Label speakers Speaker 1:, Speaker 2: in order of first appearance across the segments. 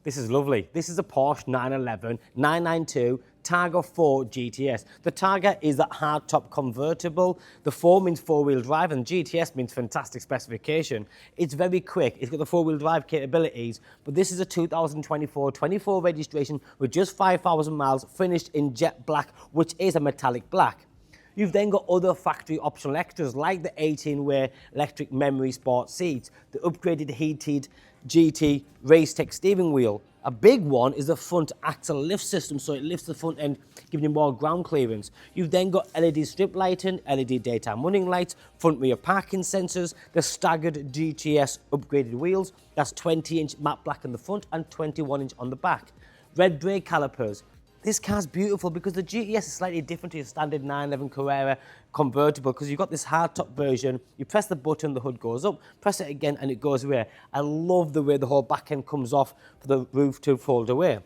Speaker 1: This is lovely. This is a Porsche 911 992 Targa 4 GTS. The Targa is that hardtop convertible. The 4 means four-wheel drive and GTS means fantastic specification. It's very quick. It's got the four-wheel drive capabilities, but this is a 2024 registration with just 5,000 miles, finished in jet black, which is a metallic black. You've then got other factory optional extras like the 18-way electric memory sport seats, the upgraded heated GT Race-Tex steering wheel. A big one is the front axle lift system, so it lifts the front end, giving you more ground clearance. You've then got LED strip lighting, LED daytime running lights, front rear parking sensors, the staggered GTS upgraded wheels. That's 20-inch matte black on the front and 21-inch on the back. Red brake calipers. This car's beautiful because the GTS is slightly different to your standard 911 Carrera convertible, because you've got this hardtop version. You press the button, the hood goes up, press it again and it goes away. I love the way the whole back end comes off for the roof to fold away.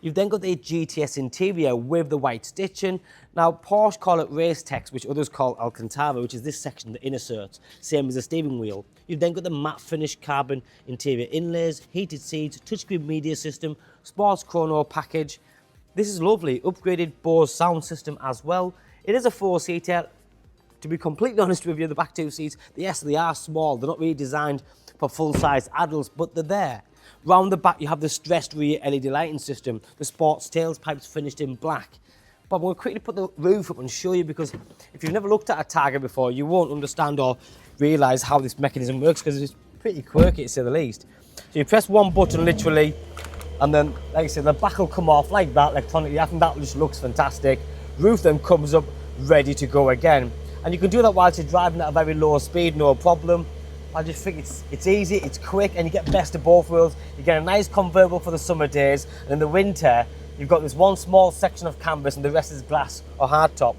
Speaker 1: You've then got the GTS Interior with the white stitching. Now, Porsche call it Race-Tex, which others call Alcantara, which is this section, the inner certs, same as the steering wheel. You've then got the matte finish carbon interior inlays, heated seats, touchscreen media system, sports chrono package. This is lovely, upgraded BOSE sound system as well. It is a four-seater. To be completely honest with you, the back two seats, yes, they are small. They're not really designed for full-size adults, but they're there. Round the back, you have the stressed rear LED lighting system, the sports tailpipes finished in black. But I'm going to quickly put the roof up and show you, because if you've never looked at a Targa before, you won't understand or realise how this mechanism works, because it's pretty quirky to say the least. So you press one button literally, and then, like I said, the back will come off like that electronically. I think that just looks fantastic. Roof then comes up, ready to go again. And you can do that whilst you're driving at a very low speed, no problem. I just think it's easy, it's quick, and you get best of both worlds. You get a nice convertible for the summer days, and in the winter, you've got this one small section of canvas and the rest is glass or hardtop.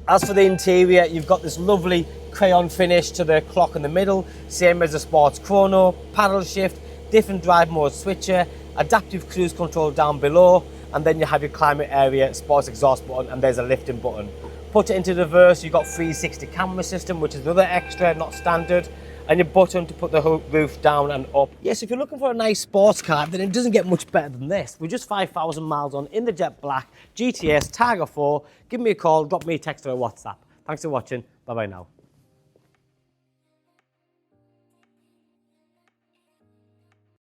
Speaker 1: As for the interior, you've got this lovely crayon finish to the clock in the middle, same as the sports chrono, paddle shift, different drive mode switcher, adaptive cruise control down below, and then you have your climate area, sports exhaust button, and there's a lifting button. Put it into reverse, you've got 360 camera system, which is another extra, not standard, and your button to put the roof down and up. Yes, if you're looking for a nice sports car, then it doesn't get much better than this. With just 5,000 miles on in the jet black GTS Targa 4, give me a call, drop me a text or a WhatsApp. Thanks for watching. Bye-bye now.